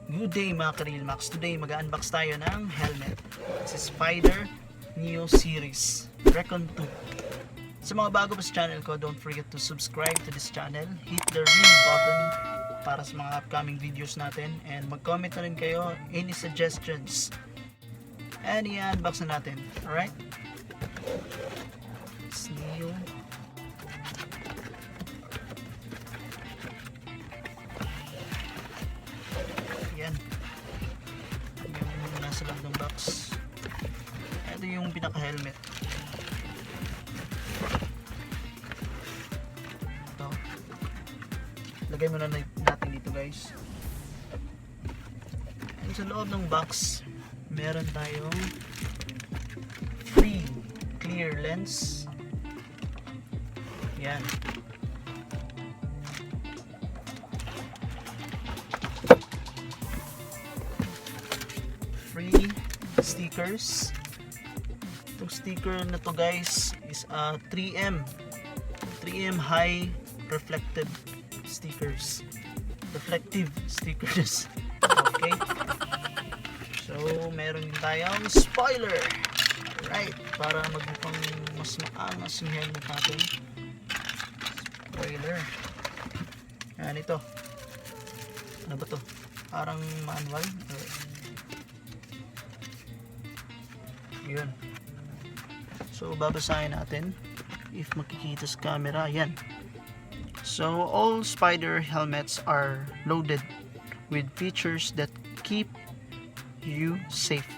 Good day mga ka-Realmax. Today mag-unbox tayo ng helmet. This is Spyder Neo Series RECON2. Sa mga bago pa sa channel ko, don't forget to subscribe to this channel. Hit the ring button para sa mga upcoming videos natin. And mag-comment na rin kayo any suggestions. And i-unbox na natin. Alright? It's Neo. Yan yung nasa loob ng box. Ito yung pinaka helmet. Ito lagay muna natin dito guys. And sa loob ng box meron tayong free clear lens. Yan. Free stickers. Itong sticker na to guys is 3M high reflective stickers. Okay. So meron din tayong spoiler. Right, para magmukhang mas maangas yung helmet natin. Spoiler. Yan ito. Ano ba to? Parang manual. Yun. So babasahin natin if makikita sa camera. Yan. So all Spyder helmets are loaded with features that keep you safe,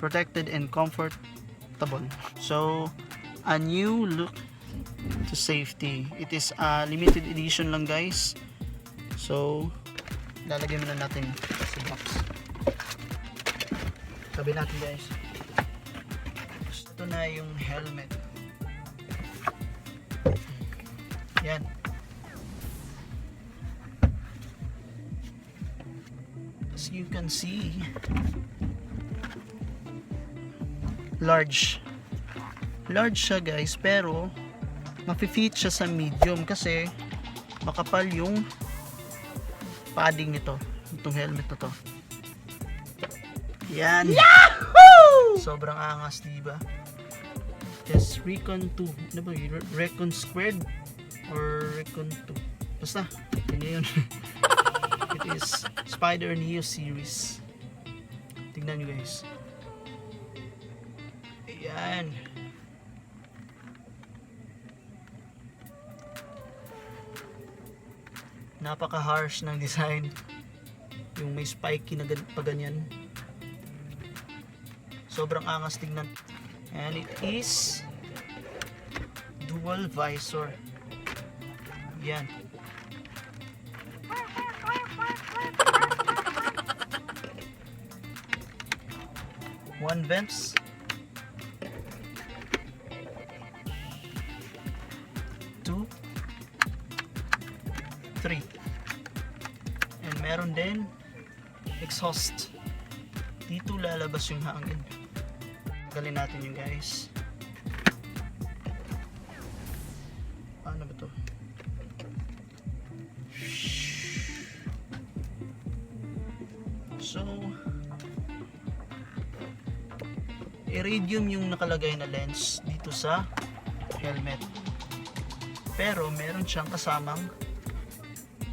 protected and comfortable. So a new look to safety. It is a limited edition lang guys. So lalagyan muna natin sa box. Tabi natin guys. Ito na yung helmet. Yan. As you can see, large siya guys, pero mafi-fit siya sa medium kasi makapal yung padding nito, itong helmet na to. Yan. Yahoo! Sobrang angas, diba? Yes, RECON2. Ano ba yun? RECON squared or RECON2? Basta, yun. It is Spyder Neo Series. Tingnan nyo guys. Ayan. Napaka-harsh ng design. Yung may spiky na paganyan. Sobrang angas tingnan. And it is dual visor. Yan. One vents. Two. Three. And meron din exhaust. Dito lalabas yung hangin. Galin natin yung guys. Paano ba to? So iridium yung nakalagay na lens dito sa helmet, pero meron siyang kasamang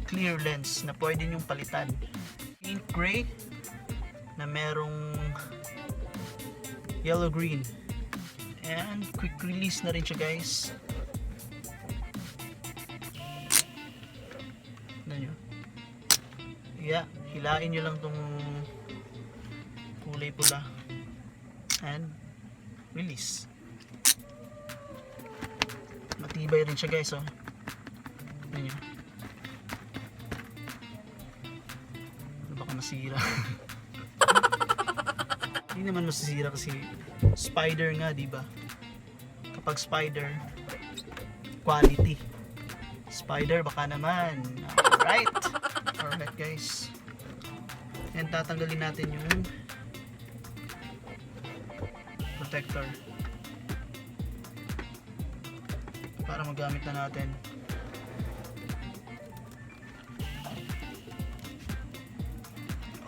clear lens na pwede nyong palitan. Pink gray na merong yellow green, and quick release na rin siya guys. Tignan nyo. Yeah, hilain nyo lang tong kulay pula and release. Matibay rin siya guys, oh. Tignan nyo. Baka masira. Hindi naman masisira kasi Spyder nga, diba? Kapag Spyder, quality. Spyder baka naman. Alright guys. And tatanggalin natin yung protector para magamit na natin.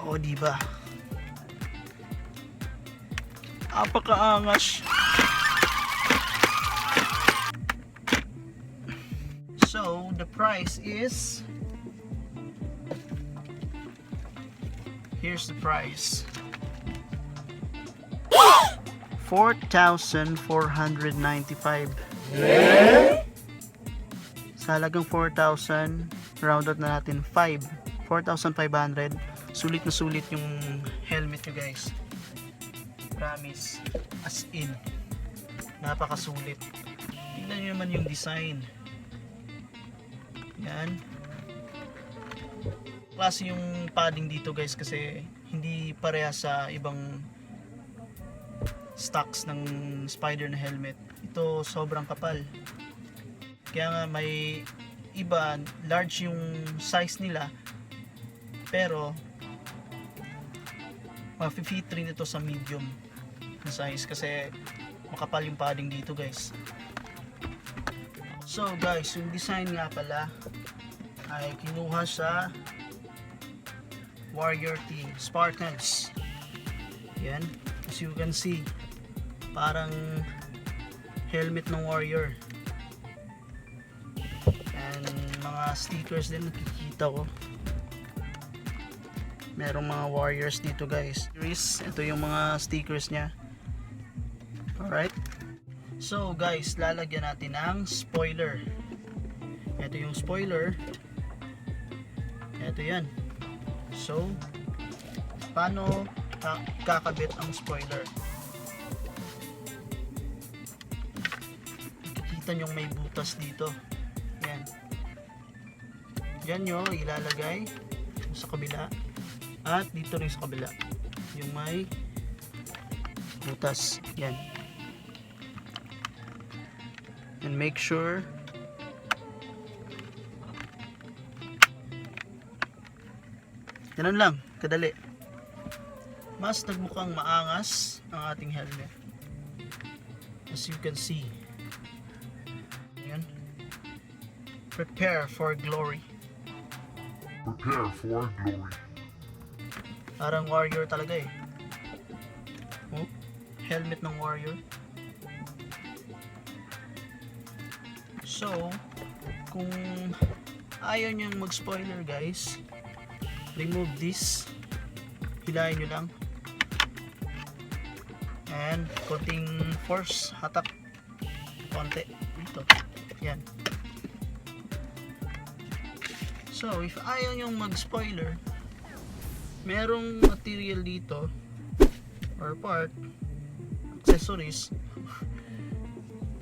O, diba? Apakaangas. So, the price is... Here's the price. 4,495. Sa halagang 4,000, round out na natin 4,500. Sulit na sulit yung helmet nyo guys. Promise. As in. Napakasulit. Tingnan nyo naman yung design. Yan. Klase yung padding dito guys kasi hindi pareha sa ibang stocks ng Spyder na helmet. Ito sobrang kapal. Kaya nga may iba, large yung size nila. Pero ma-fit rin ito sa medium na size kasi makapal yung padding dito guys. So guys, yung design nga pala ay kinuha sa Warrior Team Spartans. Yan, as you can see, parang helmet ng Warrior. And mga stickers din nakikita ko. Merong mga Warriors dito guys. Ito yung mga stickers nya. Alright. So guys, lalagyan natin ng spoiler. Ito yung spoiler. Ito yan. So, paano kakabit ang spoiler? Nakikita nyo may butas dito. Yan. Diyan nyo ilalagay sa kabila. At dito rin sa kabila. Yung may butas. Yan. And make sure ganun lang, kadali. Mas nagmukhang maangas ang ating helmet. As you can see. Ayan. Prepare for glory. Prepare for glory. Parang warrior talaga eh. Oh, helmet ng warrior. So, kung ayaw niyang mag-spoiler guys, remove this. Hilahin nyo lang. And konting force, hatak. Konti. Dito. Yan. So, if ayaw nyong mag-spoiler, merong material dito or part, accessories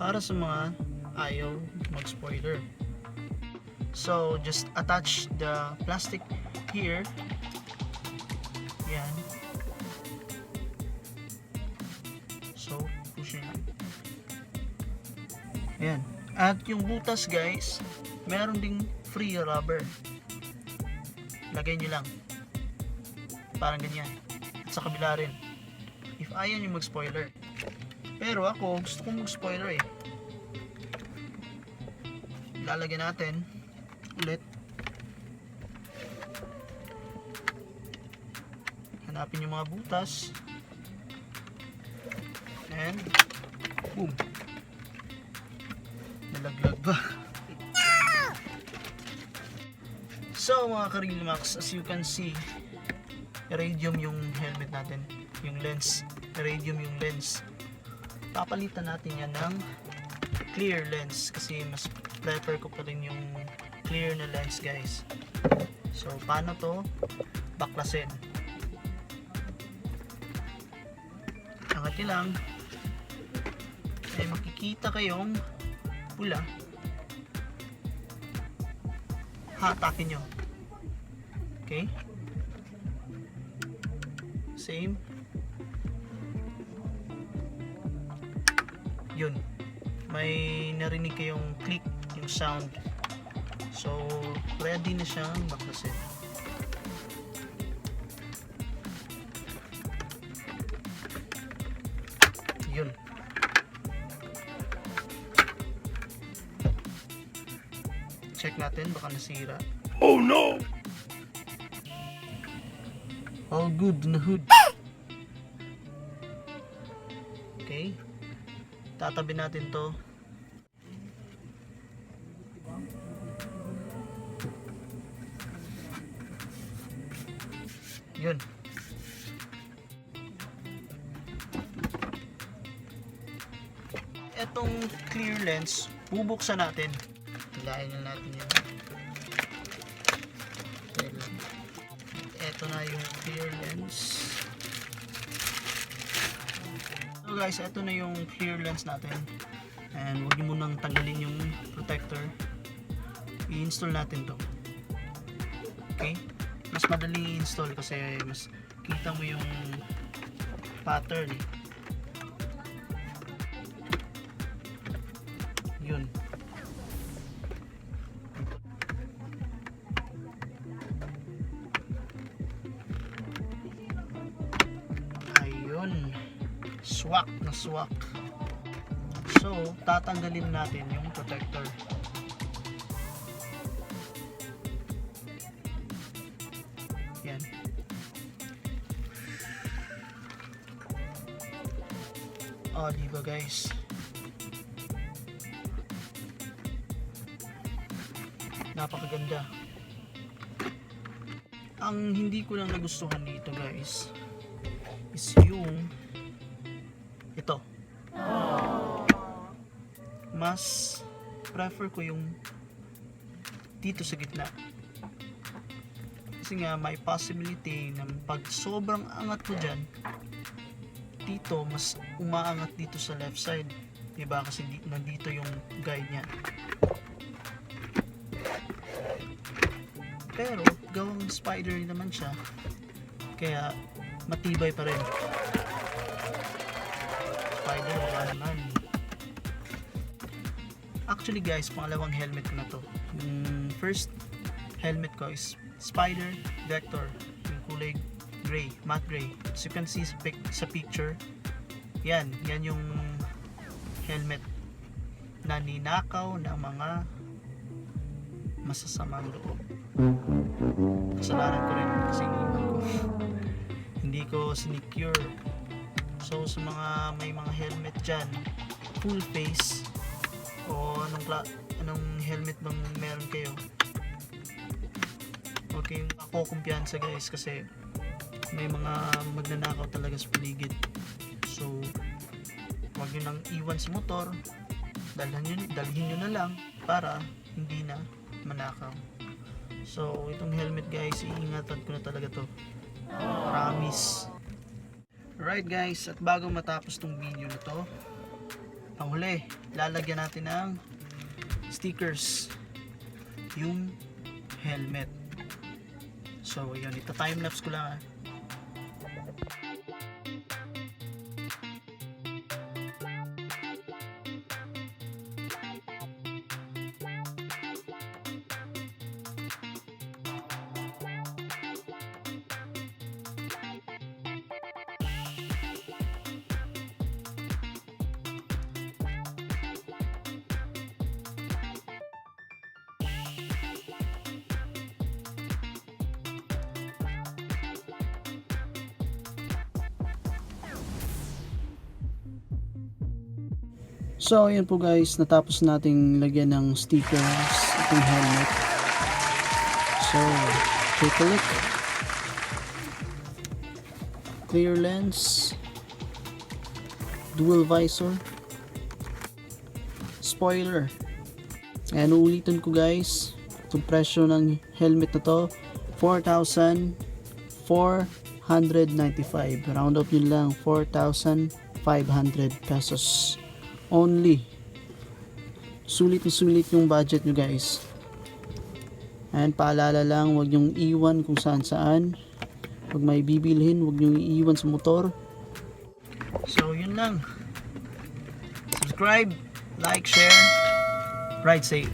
para sa mga ayaw mag-spoiler. So, just attach the plastic here. Yan. So, push nyo. Yan. At yung butas guys, meron ding free rubber. Lagay nyo lang. Parang ganyan. At sa kabila rin. If ayaw nyo mag-spoiler. Pero ako, gusto kong mag-spoiler eh. Ilalagay natin ulit. Hanapin yung mga butas. And boom. Nalaglag ba? So mga ka-Realmax, as you can see, iridium yung helmet natin. Yung lens. Iridium yung lens. Papalitan natin yan ng clear lens kasi mas prefer ko pa rin yung clear na lens guys. So paano to baklasin? Angat nyo lang, ay makikita kayong pula. Hatakin nyo. Okay, same. Yun, may narinig kayong click, yung sound. So ready na siyang baklasin. Yun. Check natin, baka nasira. Oh no! All good in the hood. Okay. Tatabi natin to. Yun. Etong clear lens, bubuksan natin. Hilahin na natin yan. Ito na yung clear lens. So guys, ito na yung clear lens natin. And huwag nyo munang tanggalin yung protector. I-install natin to. Okay? Mas madaling i-install kasi mas kita mo yung pattern eh. Yun. Ayun. Swak na swak. So, tatanggalin natin yung protector. Yan. Oh, diba guys? Napakaganda. Ang hindi ko lang nagustuhan dito guys is yung ito. Mas prefer ko yung dito sa gitna. Kasi nga may possibility na pag sobrang angat mo dyan, dito mas umaangat dito sa left side. Diba? Kasi nandito yung guide niya. Pero gawang Spyder naman siya, kaya matibay pa rin. Spyder wala naman. Actually guys, pangalawang helmet ko na to. Yung first helmet ko is Spyder Vector, yung kulay gray, matte gray. As you can see sa picture, yan yung helmet na ninakaw ng mga masasamang loob. Kasalanan ko rin kasi iniwan ko. Hindi ko sinecure. So sa mga may mga helmet dyan, full face o anong helmet bang meron kayo, okay, ako kumpiyansa guys kasi may mga magnanakaw talaga sa paligid. So huwag nyo nang iwan sa motor, dalhin nyo na lang para hindi na manakaw. So itong helmet guys, iingatan ko na talaga to, promise. Alright guys, at bago matapos tong video na to, ang huli, lalagyan natin ng stickers yung helmet. So yun, ito timelapse ko lang. So ayan po guys, natapos nating lagyan ng stickers itong helmet. So take a look. Clear lens, dual visor, spoiler. Ayan, uulitin ko guys, itong presyo ng helmet na to, 4,495. Round up nyo lang, 4,500 pesos only. Sulit na sulit yung budget nyo guys. And paalala lang, huwag nyong iwan kung saan saan. Pag may bibilhin, huwag nyong iiwan sa motor. So yun lang. Subscribe, like, share, ride safe.